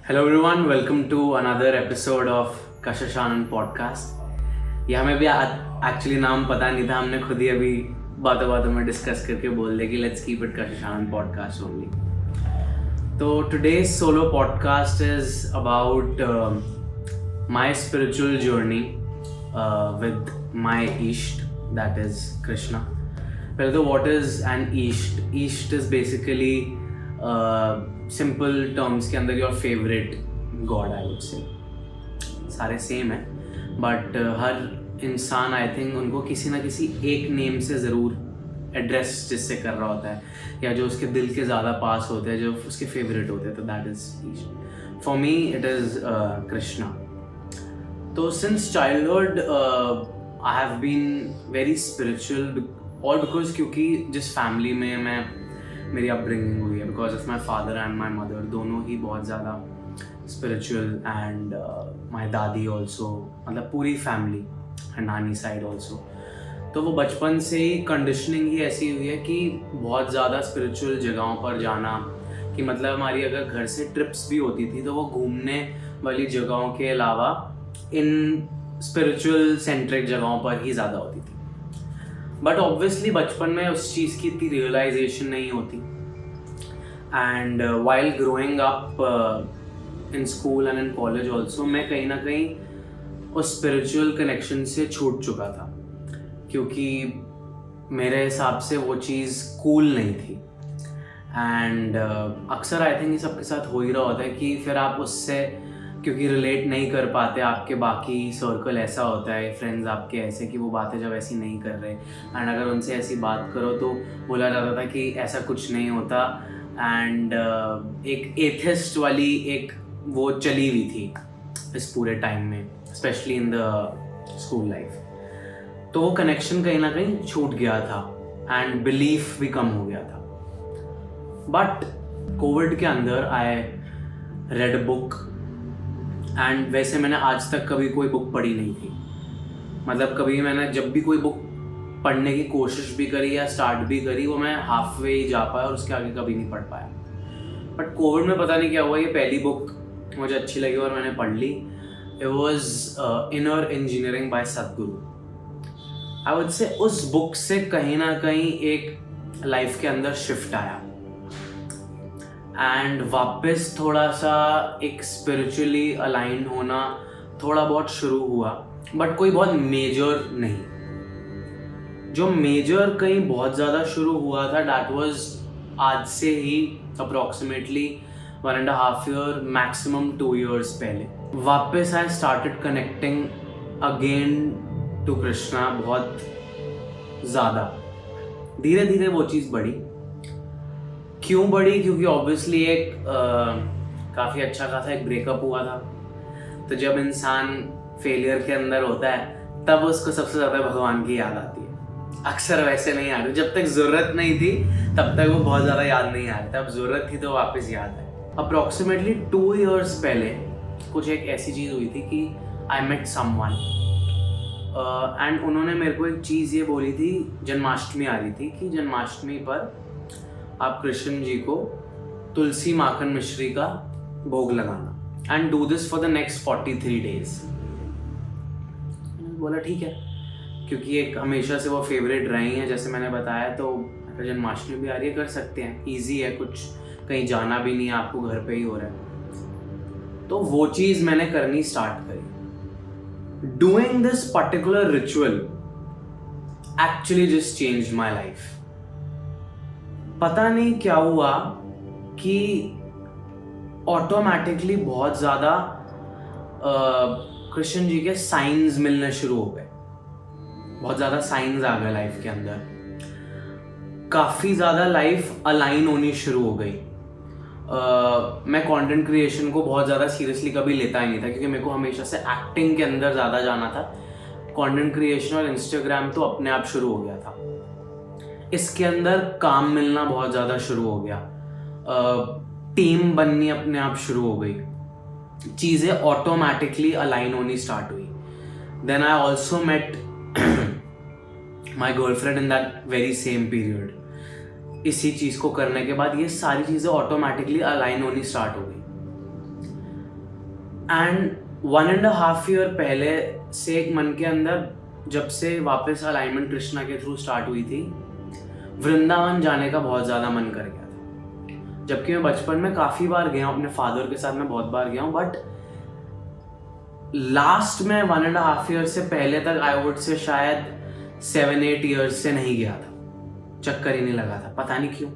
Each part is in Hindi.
Hello everyone, welcome to another episode of Kashashanan podcast। ये हमें भी एक्चुअली नाम पता नहीं था, हमने खुद ही अभी बातों बातों में डिस्कस करके बोल दिया कि let's keep it Kashashanan podcast only। तो today's solo podcast is about my spiritual journey with my Isht, that is Krishna। पहले तो what is an Isht? Isht is basically simple terms के अंदर your favourite God, I would say. सारे सेम है बट हर इंसान आई थिंक उनको किसी ना किसी एक नेम से ज़रूर एड्रेस जिससे कर रहा होता है, या जो उसके दिल के ज़्यादा पास होते हैं, जो उसके फेवरेट होते हैं। तो that is Ish. For me it is Krishna. तो since childhood I have been very spiritual, और बिकॉज क्योंकि जिस फैमिली में मेरी अपब्रिंगिंग हुई है, because of my father and my mother, दोनों ही बहुत ज़्यादा स्पिरिचुअल, एंड माई दादी ऑल्सो, मतलब पूरी फैमिली एंड नानी साइड ऑल्सो। तो वो बचपन से ही कंडीशनिंग ही ऐसी हुई है कि बहुत ज़्यादा स्पिरिचुअल जगहों पर जाना, कि मतलब हमारी अगर घर से ट्रिप्स भी होती थी तो वो घूमने वाली जगहों के अलावा इन स्पिरिचुअल सेंट्रिक जगहों पर ही ज़्यादा होती थी। बट ऑब्वियसली बचपन में उस चीज़ की इतनी रियलाइजेशन नहीं होती, and while growing up in school and in college also, मैं कहीं ना कहीं उस स्पिरिचुअल कनेक्शन से छूट चुका था, क्योंकि मेरे हिसाब से वो चीज़ कूल नहीं थी। एंड अक्सर आई थिंक ये सबके साथ हो ही रहा होता है कि फिर आप उससे क्योंकि रिलेट नहीं कर पाते, आपके बाकी सर्कल ऐसा होता है, फ्रेंड्स आपके ऐसे कि वो बातें जब ऐसी नहीं कर रहे, एंड अगर उनसे ऐसी बात करो तो बोला जाता था कि ऐसा कुछ नहीं होता, एंड एक एथिस्ट वाली एक वो चली हुई थी इस पूरे टाइम में, specially in the school life. तो वो कनेक्शन कहीं ना कहीं छूट गया था एंड बिलीफ भी कम हो गया था। बट कोविड के अंदर I read a book, and वैसे मैंने आज तक कभी कोई बुक पढ़ी नहीं थी। मतलब कभी मैंने जब भी कोई बुक पढ़ने की कोशिश भी करी या स्टार्ट भी करी, वो मैं हाफ वे ही जा पाया और उसके आगे कभी नहीं पढ़ पाया। बट कोविड में पता नहीं क्या हुआ, ये पहली बुक मुझे अच्छी लगी और मैंने पढ़ ली। It was Inner Engineering by Sadhguru. I would say उस बुक से कहीं ना कहीं एक लाइफ के अंदर शिफ्ट आया, एंड वापस थोड़ा सा एक स्पिरिचुअली अलाइन होना थोड़ा बहुत शुरू हुआ, बट कोई बहुत मेजर नहीं। जो मेजर कहीं बहुत ज़्यादा शुरू हुआ था, डैट वाज आज से ही अप्रॉक्सीमेटली 1.5 year, मैक्सिमम 2 years पहले। वापस I started connecting again to Krishna, बहुत ज़्यादा धीरे धीरे वो चीज़ बढ़ी। क्यों बढ़ी? क्योंकि ऑब्वियसली एक काफ़ी अच्छा खासा एक ब्रेकअप हुआ था। तो जब इंसान फेलियर के अंदर होता है तब उसको सबसे ज़्यादा भगवान की याद आती है। अक्सर वैसे नहीं आती, जब तक ज़रूरत नहीं थी तब तक वो बहुत ज़्यादा याद नहीं आ रही था, अब ज़रूरत थी तो वापस याद है। अप्रॉक्सीमेटली 2 years पहले कुछ एक ऐसी चीज़ हुई थी कि आई मेट समवन, एंड उन्होंने मेरे को एक चीज़ ये बोली थी, जन्माष्टमी आ रही थी, कि जन्माष्टमी पर आप कृष्ण जी को तुलसी माखन मिश्री का भोग लगाना, and do this for the next 43 days। बोला ठीक है, क्योंकि एक हमेशा से वो फेवरेट रही हैं, जैसे मैंने बताया, तो अगर जन्माष्टमी भी आ रही है कर सकते हैं, ईजी है, कुछ कहीं जाना भी नहीं है, आपको घर पे ही हो रहा है। तो वो चीज़ मैंने करनी स्टार्ट करी। Doing this particular ritual actually just changed my life. पता नहीं क्या हुआ कि ऑटोमेटिकली बहुत ज़्यादा कृष्ण जी के साइंस मिलने शुरू हो गए, बहुत ज़्यादा साइंस आ गए लाइफ के अंदर, काफ़ी ज़्यादा लाइफ अलाइन होनी शुरू हो गई। मैं कंटेंट क्रिएशन को बहुत ज़्यादा सीरियसली कभी लेता ही नहीं था, क्योंकि मेरे को हमेशा से एक्टिंग के अंदर ज़्यादा जाना था। कंटेंट क्रिएशन और इंस्टाग्राम तो अपने आप शुरू हो गया था, इसके अंदर काम मिलना बहुत ज़्यादा शुरू हो गया, टीम बननी अपने आप शुरू हो गई, चीज़ें ऑटोमेटिकली अलाइन होनी स्टार्ट हुई। Then I also met my girlfriend in that very same period. इसी चीज़ को करने के बाद ये सारी चीज़ें ऑटोमेटिकली अलाइन होनी स्टार्ट हो गई। एंड 1.5 ईयर पहले से एक मन के अंदर, जब से वापस अलाइनमेंट कृष्णा के थ्रू स्टार्ट हुई थी, वृंदावन जाने का बहुत ज़्यादा मन कर गया था। जबकि मैं बचपन में काफ़ी बार गया हूँ, अपने फादर के साथ मैं बहुत बार गया हूँ, बट लास्ट में 1.5 ईयर से पहले तक आई वुड से शायद 7-8 ईयर्स से नहीं गया था, चक्कर ही नहीं लगा था, पता नहीं क्यों।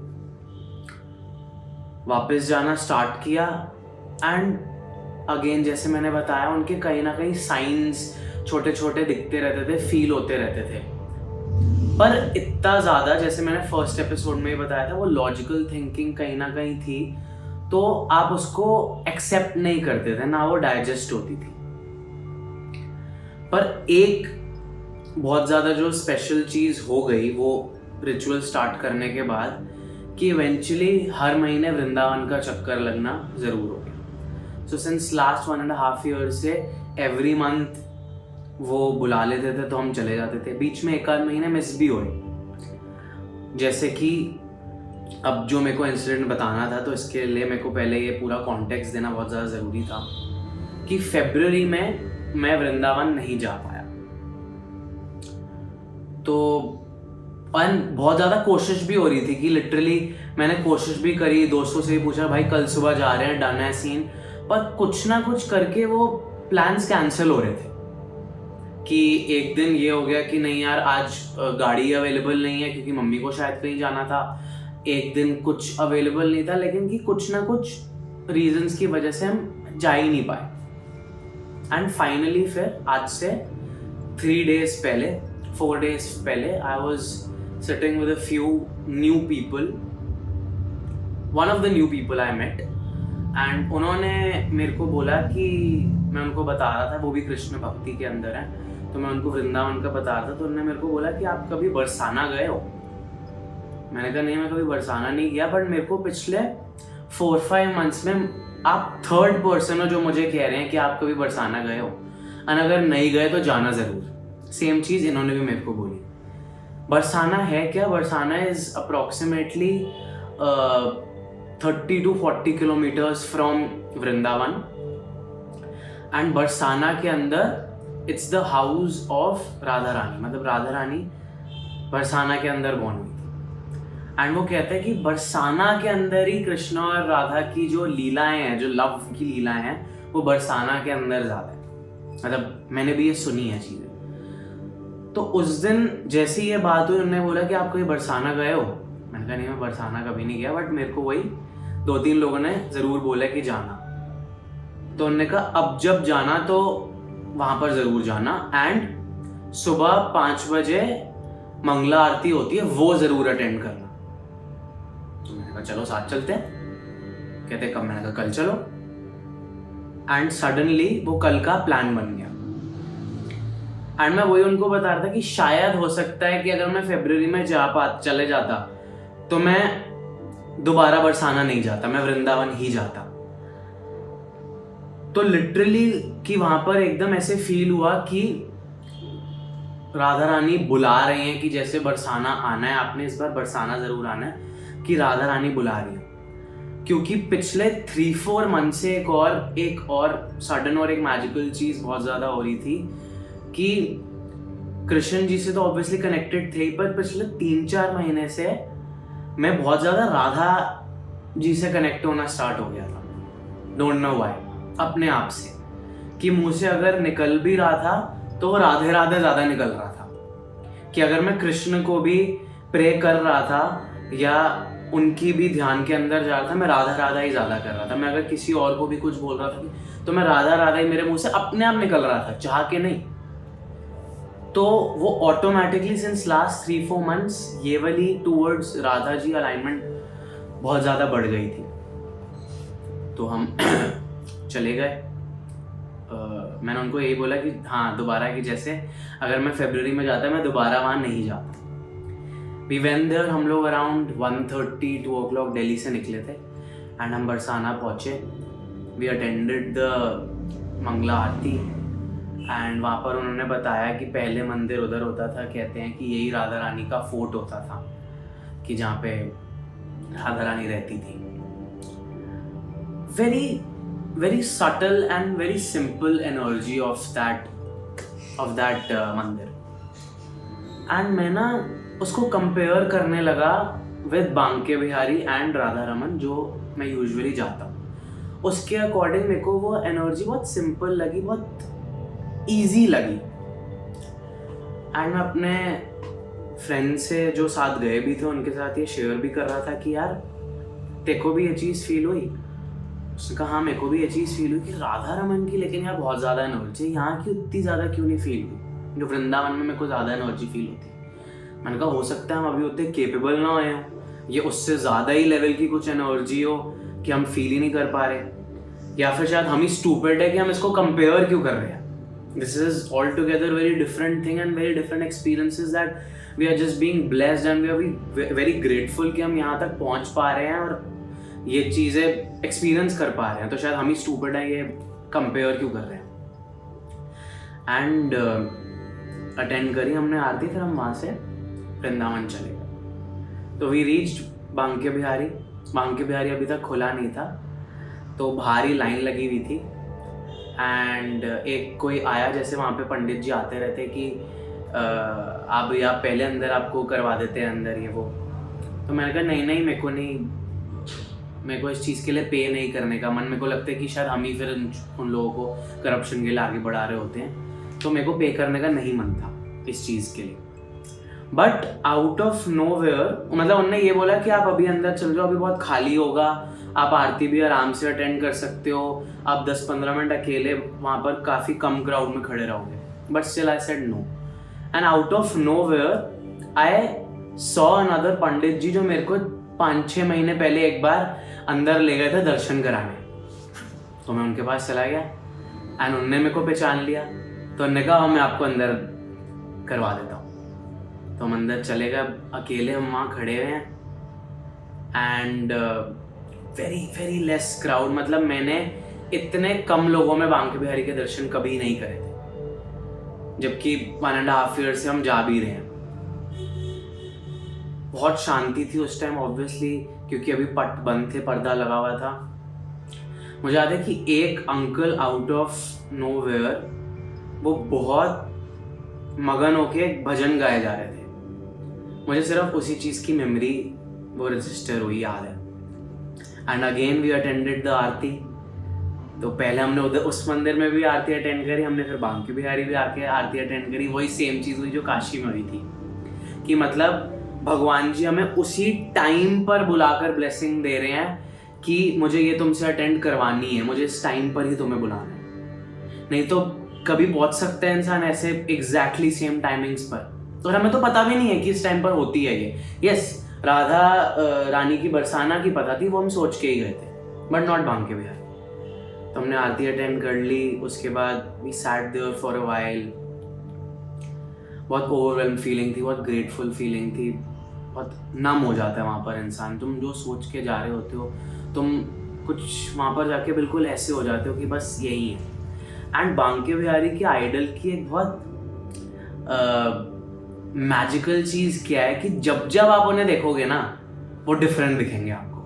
वापस जाना स्टार्ट किया एंड अगेन जैसे मैंने बताया, उनके कहीं ना कहीं साइंस छोटे छोटे दिखते रहते थे, फील होते रहते थे, पर इतना ज़्यादा, जैसे मैंने फर्स्ट एपिसोड में ही बताया था, वो लॉजिकल थिंकिंग कहीं ना कहीं थी, तो आप उसको एक्सेप्ट नहीं करते थे ना, वो डाइजेस्ट होती थी। पर एक बहुत ज़्यादा जो स्पेशल चीज़ हो गई वो रिचुअल स्टार्ट करने के बाद, कि इवेंचुअली हर महीने वृंदावन का चक्कर लगना ज़रूर हो गया। सो सिंस लास्ट 1.5 ईयर से एवरी मंथ वो बुला लेते थे, तो हम चले जाते थे। बीच में 1 आध महीने मिस भी हुए। जैसे कि अब जो मेरे को इंसिडेंट बताना था, तो इसके लिए मेरे को पहले ये पूरा कॉन्टेक्स्ट देना बहुत ज़्यादा ज़रूरी था कि फरवरी में मैं वृंदावन नहीं जा पाया। तो बहुत ज़्यादा कोशिश भी हो रही थी कि लिटरली मैंने कोशिश भी करी, दोस्तों से भी पूछा, भाई कल सुबह जा रहे हैं, डन है सीन, पर कुछ ना कुछ करके वो प्लान्स कैंसिल हो रहे थे। कि एक दिन ये हो गया कि नहीं यार, आज गाड़ी अवेलेबल नहीं है क्योंकि मम्मी को शायद कहीं जाना था, एक दिन कुछ अवेलेबल नहीं था, लेकिन कि कुछ ना कुछ रीजंस की वजह से हम जा ही नहीं पाए। एंड फाइनली फिर आज से 4 days पहले I was sitting with a few new people, one of the new people I met, and उन्होंने मेरे को बोला कि मैं उनको बता रहा था, वो भी कृष्ण भक्ति के अंदर है, तो मैं उनको वृंदावन का बता रहा था, तो उन्होंने मेरे को बोला कि आप कभी बरसाना गए हो? मैंने कहा नहीं, मैं कभी बरसाना नहीं गया, बट मेरे को पिछले 4-5 मंथ्स में आप 3rd पर्सन हो जो मुझे कह रहे हैं कि आप कभी बरसाना गए हो, और अगर नहीं गए तो जाना ज़रूर। सेम चीज़ इन्होंने भी मेरे को बोली। बरसाना है क्या? Barsana is approximately 30 to 40 kilometres from Vrindavan, and Barsana के अंदर it's the house of Radha Rani, मतलब राधा रानी बरसाना के अंदर बॉर्न हुई थी। एंड वो कहते हैं कि बरसाना के अंदर ही कृष्ण और राधा की जो लीलाएं हैं, जो लव की लीलाएं हैं, वो बरसाना के अंदर ज़्यादा है। मतलब मैंने भी ये सुनी है चीज़ें। तो उस दिन जैसे ये बात हुई, उन्होंने बोला कि आप कभी बरसाना गए हो? मैंने कहा नहीं, मैं बरसाना कभी नहीं गया, बट मेरे को वही 2-3 लोगों ने ज़रूर बोला कि जाना। तो उन्होंने कहा अब जब जाना तो वहाँ पर ज़रूर जाना, एंड सुबह 5 बजे मंगला आरती होती है, वो ज़रूर अटेंड करना। तो मैंने कहा चलो साथ चलते हैं। कहते कब? मैंने कहा कल चलो। एंड सडनली वो कल का प्लान बन गया। एंड मैं वही उनको बता रहा था कि शायद हो सकता है कि अगर मैं फरवरी में चले जाता तो मैं दोबारा बरसाना नहीं जाता, मैं वृंदावन ही जाता। तो लिटरली कि वहां पर एकदम ऐसे फील हुआ कि राधा रानी बुला रही हैं, कि जैसे बरसाना आना है, आपने इस बार बरसाना जरूर आना है, कि राधा रानी बुला रही है। क्योंकि पिछले 3-4 मंथ से एक और सडन और एक मैजिकल चीज बहुत ज्यादा हो रही थी कि कृष्ण जी से तो ऑब्वियसली कनेक्टेड थे, पर पिछले 3-4 महीने से मैं बहुत ज्यादा राधा जी से कनेक्ट होना स्टार्ट हो गया था। डोंट नो व्हाई, अपने आप से, कि मुंह से अगर निकल भी रहा था तो राधे राधे ज्यादा निकल रहा था। कि अगर मैं कृष्ण को भी प्रे कर रहा था या उनकी भी ध्यान के अंदर जा रहा था, मैं राधा राधा ही ज्यादा कर रहा था। मैं अगर किसी और को भी कुछ बोल रहा था तो मैं राधा राधा ही मेरे मुंह से अपने आप निकल रहा था, चाह के नहीं। तो वो ऑटोमेटिकली सिंस लास्ट 3-4 मंथ्स ये वाली टूवर्ड्स राधा जी अलाइनमेंट बहुत ज़्यादा बढ़ गई थी। तो हम चले गए। मैंने उनको यही बोला कि हाँ दोबारा, कि जैसे अगर मैं फरवरी में जाता मैं दोबारा वहाँ नहीं जाता। वी वेंट देयर, हम लोग अराउंड 1:30-2 o'clock दिल्ली से निकले थे, एंड हम बरसाना पहुँचे। We attended the Mangla Aarti, and वहाँ पर उन्होंने बताया कि पहले मंदिर उधर होता था, कहते हैं कि यही राधा रानी का फोर्ट होता था, कि जहाँ पे राधा रानी रहती थी। Very very subtle and very simple energy of that मंदिर. एंड मैं ना उसको कंपेयर करने लगा विद बांके बिहारी एंड राधा रमन जो मैं यूजुअली जाता हूँ. उसके अकॉर्डिंग मेरे को वो एनर्जी बहुत सिंपल लगी, बहुत ईजी लगी. एंड मैं अपने फ्रेंड से जो साथ गए भी थे उनके साथ ये शेयर भी कर रहा था कि यार तेको भी ये चीज़ फील हुई. उसने कहा हाँ मेरे को भी ये चीज़ फील हुई कि राधा रमन की लेकिन यार बहुत ज़्यादा एनर्जी है, यहाँ की उतनी ज़्यादा क्यों नहीं फील हुई जो वृंदावन में मेरे को ज़्यादा एनर्जी फील होती. मैंने कहा हो सकता है हम अभी उतने केपेबल ना होए, ये उससे ज़्यादा ही लेवल की कुछ एनर्जी हो कि हम फील ही नहीं कर पा रहे, या फिर शायद हम ही स्टूपिड है कि हम इसको कंपेयर क्यों कर रहे हैं. This is all together very different thing and very different experiences that we are just being blessed and we are very grateful कि हम यहाँ तक पहुँच पा रहे हैं और ये चीज़ें एक्सपीरियंस कर पा रहे हैं. तो शायद हम ही स्टूपिड हैं ये कंपेयर क्यों कर रहे हैं. एंड अटेंड करी हमने आरती, फिर हम वहाँ से वृंदावन चले गए. तो वी रीच्ड बांके बिहारी. बांके बिहारी अभी तक खुला नहीं था तो भारी लाइन लगी हुई थी. एंड एक कोई आया, जैसे वहाँ पे पंडित जी आते रहते कि आप या पहले अंदर आपको करवा देते हैं अंदर ये वो. तो मैंने कहा नहीं मेरे को इस चीज़ के लिए पे नहीं करने का मन. मेरे को लगता है कि शायद हम ही फिर उन लोगों को करप्शन के लिए आगे बढ़ा रहे होते हैं, तो मेरे को पे करने का नहीं मन था इस चीज़ के लिए. बट आउट ऑफ नोवेयर मतलब उन्होंने ये बोला कि आप अभी अंदर चल जाओ, अभी बहुत खाली होगा, आप आरती भी आराम से अटेंड कर सकते हो, आप 10-15 मिनट अकेले वहाँ पर काफ़ी कम क्राउड में खड़े रहोगे. But still I said no. And out of nowhere I saw another pandit ji जो मेरे को 5-6 महीने पहले एक बार अंदर ले गए थे दर्शन कराने. तो मैं उनके पास चला गया एंड उनने मेरे को पहचान लिया. तो उन्होंने कहा मैं आपको अंदर करवा देता हूँ. तो हम अंदर चले गए, अकेले हम वहाँ खड़े हुए हैं. And very very less crowd. मतलब मैंने इतने कम लोगों में बांके बिहारी के दर्शन कभी नहीं करे थे, जबकि 1.5 ईयर से हम जा भी रहे हैं. बहुत शांति थी उस टाइम ऑब्वियसली, क्योंकि अभी पट बंद थे, पर्दा लगा हुआ था. मुझे याद है कि एक अंकल आउट ऑफ नोवेयर वो बहुत मगन होके भजन गाए जा रहे थे. मुझे सिर्फ उसी चीज़ की मेमोरी वो रजिस्टर हुई याद है. And again we attended the aarti. तो पहले हमने उधर उस मंदिर में भी आरती अटेंड करी, हमने फिर बांके बिहारी भी आके आरती अटेंड करी. वही सेम चीज़ हुई जो काशी में हुई थी कि मतलब भगवान जी हमें उसी टाइम पर बुलाकर ब्लेसिंग दे रहे हैं कि मुझे ये तुमसे अटेंड करवानी है, मुझे इस टाइम पर ही तुम्हें बुलाना है. नहीं तो कभी पहुंच सकता है इंसान ऐसे एग्जैक्टली सेम टाइमिंग्स पर, तो हमें तो पता भी नहीं है कि इस टाइम पर होती है ये. यस, राधा रानी की बरसाना की पता थी, वो हम सोच के ही गए थे, बट नॉट बांके बिहारी. तो हमने आरती अटेंड कर ली. उसके बाद we sat there for a while. बहुत ओवरवेल्म फीलिंग थी, बहुत ग्रेटफुल फीलिंग थी. बहुत नम हो जाता है वहाँ पर इंसान. तुम जो सोच के जा रहे होते हो, तुम कुछ वहाँ पर जाके बिल्कुल ऐसे हो जाते हो कि बस यही है. एंड बांके बिहारी के आइडल की एक बहुत मैजिकल चीज़ क्या है कि जब आप उन्हें देखोगे ना वो डिफरेंट दिखेंगे आपको.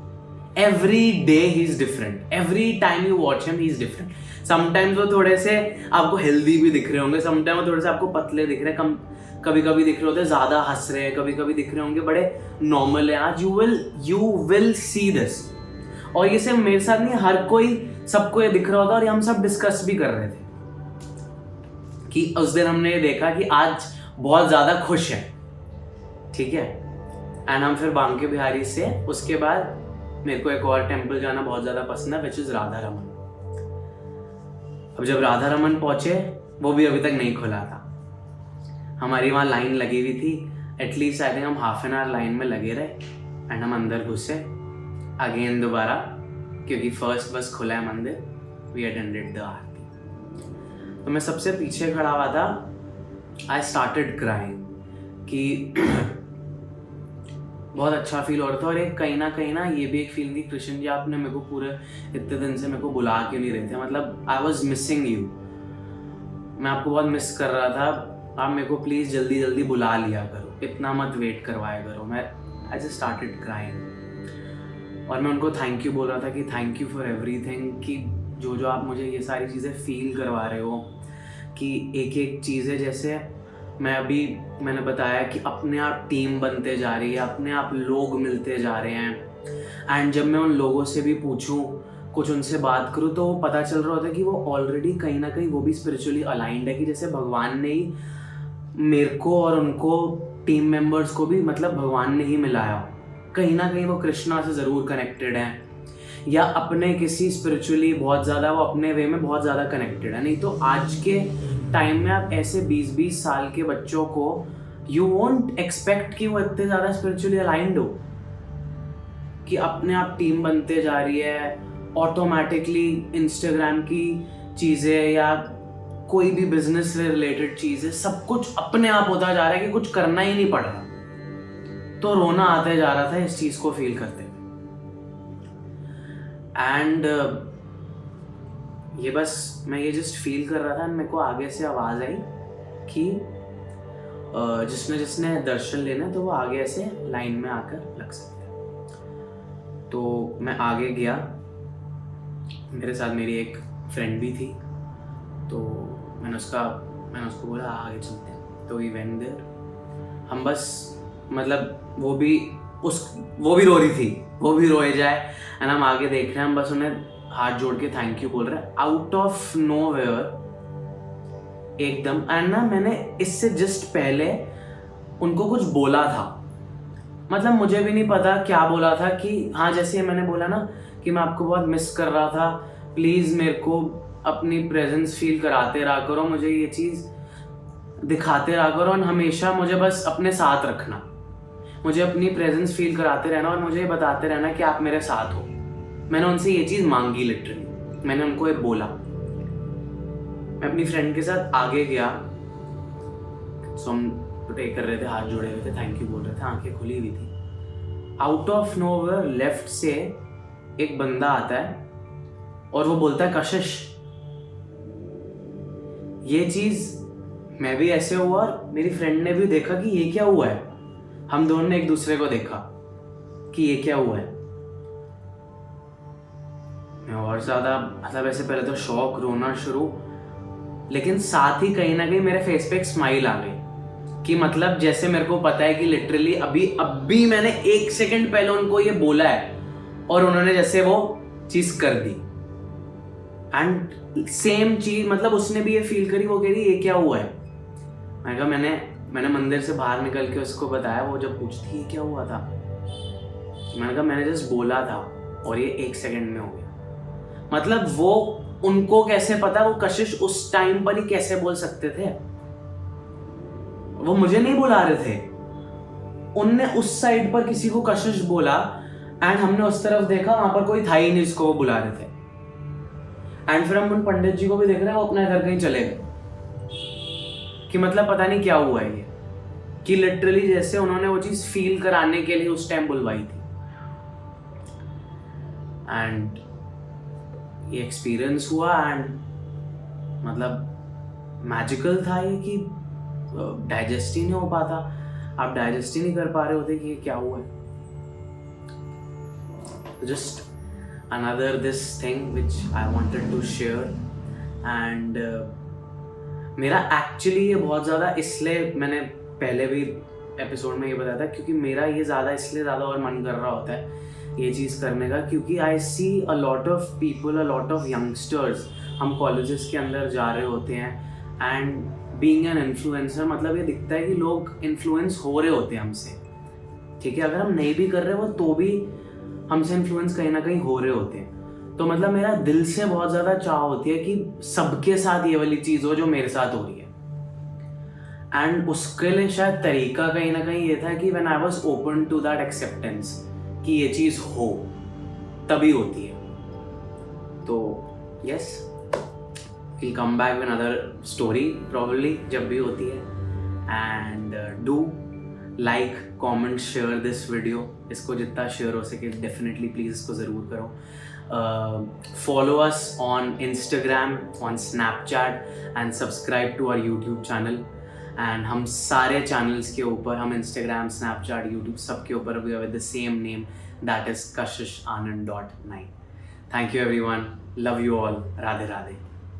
Every day he is different. Every time you watch him he is different. Sometimes वो थोड़े से आपको हेल्दी भी दिख रहे होंगे, समटाइम वो थोड़े से आपको पतले दिख रहे हैं, कभी कभी दिख रहे होते ज़्यादा हंस रहे हैं, कभी कभी दिख रहे होंगे बड़े नॉर्मल है. आज यू विल सी दिस. और ये सिर्फ मेरे साथ नहीं, हर कोई सबको ये दिख रहा होता. और ये हम सब डिस्कस भी कर रहे थे कि उस दिन हमने ये देखा कि आज बहुत ज़्यादा खुश है, ठीक है. एंड हम फिर बांके बिहारी से उसके बाद मेरे को एक और टेम्पल जाना बहुत ज़्यादा पसंद है, विच इज़ राधा रमन. अब जब राधा रमन पहुँचे, वो भी अभी तक नहीं खुला था. हमारी वहाँ लाइन लगी हुई थी. एटलीस्ट आई थिंक हम ½ एन आवर लाइन में लगे रहे. एंड हम अंदर घुसे अगेन दोबारा, क्योंकि फर्स्ट बस खुला है मंदिर. We attended the aarti. तो मैं सबसे पीछे खड़ा हुआ था. आई स्टार्टेड क्राइंग कि बहुत अच्छा फील हो रहा था. और एक कहीं ना ये भी एक फीलिंग थी, कृष्ण जी आपने मेरे को पूरे इतने दिन से मेरे को बुला क्यों नहीं रहे थे. मतलब आई वॉज मिसिंग यू. मैं आपको बहुत मिस कर रहा था. आप मेरे को प्लीज़ जल्दी बुला लिया करो, इतना मत वेट करवाया करो. I just started crying. और मैं उनको थैंक यू बोल रहा था कि थैंक यू फॉर एवरीथिंग, कि जो जो आप मुझे ये सारी चीज़ें फील करवा रहे हो कि एक एक चीज़ें, जैसे मैंने बताया कि अपने आप टीम बनते जा रही है, अपने आप लोग मिलते जा रहे हैं। एंड जब मैं उन लोगों से भी पूछूं, कुछ उनसे बात करूं, तो पता चल रहा होता है कि वो ऑलरेडी कहीं ना कहीं वो भी स्पिरिचुअली अलाइंड है, कि जैसे भगवान ने ही मेरे को और उनको टीम मेंबर्स को भी मतलब भगवान ने ही मिलाया। कहीं ना कहीं वो कृष्णा से ज़रूर कनेक्टेड हैं, या अपने किसी स्पिरिचुअली बहुत ज़्यादा, वो अपने वे में बहुत ज़्यादा कनेक्टेड है। नहीं तो आज के टाइम में आप ऐसे 20-20 साल के बच्चों को यू वोंट एक्सपेक्ट कि वो इतने ज़्यादा स्पिरिचुअली अलाइंड हो, कि अपने आप टीम बनते जा रही है ऑटोमेटिकली। इंस्टाग्राम की चीज़ें या कोई भी बिजनेस से रिलेटेड चीज़ें, सब कुछ अपने आप होता जा रहा है कि कुछ करना ही नहीं पड़ रहा। तो रोना आते जा रहा था इस चीज़ को फील करते। एंड ये बस मैं ये जस्ट फील कर रहा था, मेरे को आगे से आवाज़ आई कि जिसने दर्शन लेना तो वो आगे ऐसे लाइन में आकर लग सकते हैं। तो मैं आगे गया, मेरे साथ मेरी एक फ्रेंड भी थी, तो मैंने उसको बोला आगे चलते हैं। तो वी वेंट देयर। हम बस मतलब वो भी रो रही थी, वो भी रोए जाए, एंड हम आगे देख रहे हैं। हम बस उन्हें हाथ जोड़ के थैंक यू बोल रहे हैं आउट ऑफ नोवेयर एकदम। एंड ना मैंने इससे जस्ट पहले उनको कुछ बोला था, मतलब मुझे भी नहीं पता क्या बोला था, कि हाँ जैसे मैंने बोला ना कि मैं आपको बहुत मिस कर रहा था, प्लीज़ मेरे को अपनी प्रेजेंस फील कराते रहा करो, मुझे ये चीज़ दिखाते रहा करो, और हमेशा मुझे बस अपने साथ रखना, मुझे अपनी प्रेजेंस फील कराते रहना और मुझे बताते रहना कि आप मेरे साथ हो। मैंने उनसे ये चीज़ मांगी, लिटरली मैंने उनको ये बोला। मैं अपनी फ्रेंड के साथ आगे गया, सो हम प्रे कर रहे थे, हाथ जोड़े हुए थे, थैंक यू बोल रहे थे, आंखें खुली हुई थी। आउट ऑफ नोवेयर लेफ्ट से एक बंदा आता है और वो बोलता है कशिश। ये चीज़ मैं भी ऐसे हुआ और मेरी फ्रेंड ने भी देखा कि ये क्या हुआ है। हम दोनों ने एक दूसरे को देखा कि ये क्या हुआ है। मैं और ज़्यादा मतलब ऐसे पहले तो शौक, रोना शुरू, लेकिन साथ ही कहीं ना कहीं मेरे फेस पे एक स्माइल आ गई, कि मतलब जैसे मेरे को पता है कि लिटरली अभी मैंने 1 सेकंड पहले उनको ये बोला है और उन्होंने जैसे वो चीज़ कर दी। एंड सेम चीज़ मतलब उसने भी ये फील करी, वो कह रही ये क्या हुआ है। मैंने कहा मैंने मंदिर से बाहर निकल के उसको बताया, वो जब पूछती है क्या हुआ था, मैंने कहा मैंने जस्ट बोला था और ये 1 सेकंड में हो गया। मतलब वो उनको कैसे पता, वो कशिश उस टाइम पर ही कैसे बोल सकते थे, वो मुझे नहीं बुला रहे थे, उनने उस साइड पर किसी को कशिश बोला एंड हमने उस तरफ देखा, वहां पर कोई था ही नहीं जिसको वो बुला रहे थे। एंड फिर हम उन पंडित जी को भी देख रहे हैं, वो अपने घर कहीं चले गए, कि मतलब पता नहीं क्या हुआ है ये, कि लिटरली जैसे उन्होंने वो चीज फील कराने के लिए उस टाइम बुलवाई थी। एंड ये एक्सपीरियंस हुआ एंड मतलब मैजिकल था ये, कि डाइजेस्ट ही नहीं हो पाता, आप डाइजेस्ट ही नहीं कर पा रहे होते कि ये क्या हुआ है। Just another this thing which I wanted to share. And मेरा एक्चुअली ये बहुत ज़्यादा, इसलिए मैंने पहले भी एपिसोड में ये बताया था, क्योंकि मेरा ये ज़्यादा इसलिए ज़्यादा और मन कर रहा होता है ये चीज़ करने का, क्योंकि I see a lot of people, a lot of youngsters, हम कॉलेजेस के अंदर जा रहे होते हैं एंड बीइंग एन इन्फ्लुएंसर, मतलब ये दिखता है कि लोग इन्फ्लुएंस हो रहे होते हैं हमसे, ठीक है, अगर हम नहीं भी कर रहे वो तो भी हमसे इन्फ्लुएंस कहीं ना कहीं हो रहे होते हैं। तो मतलब मेरा दिल से बहुत ज़्यादा चाह होती है कि सबके साथ ये वाली चीज़ हो जो मेरे साथ हो रही है। एंड उसके लिए शायद तरीका कहीं ना कहीं ये था कि when I was open to that acceptance कि ये चीज़ हो, तभी होती है। तो yes, will come back with another story probably जब भी होती है। And do like, comment, share this video, इसको जितना शेयर हो सके डेफिनेटली प्लीज़ इसको ज़रूर करो। Follow us on Instagram, on Snapchat and subscribe to our YouTube channel. And हम सारे channels के ऊपर, हम Instagram, Snapchat, YouTube सब के ऊपर we are with the same name, that is kashishanand.9. Thank you everyone, love you all, Radhe Radhe.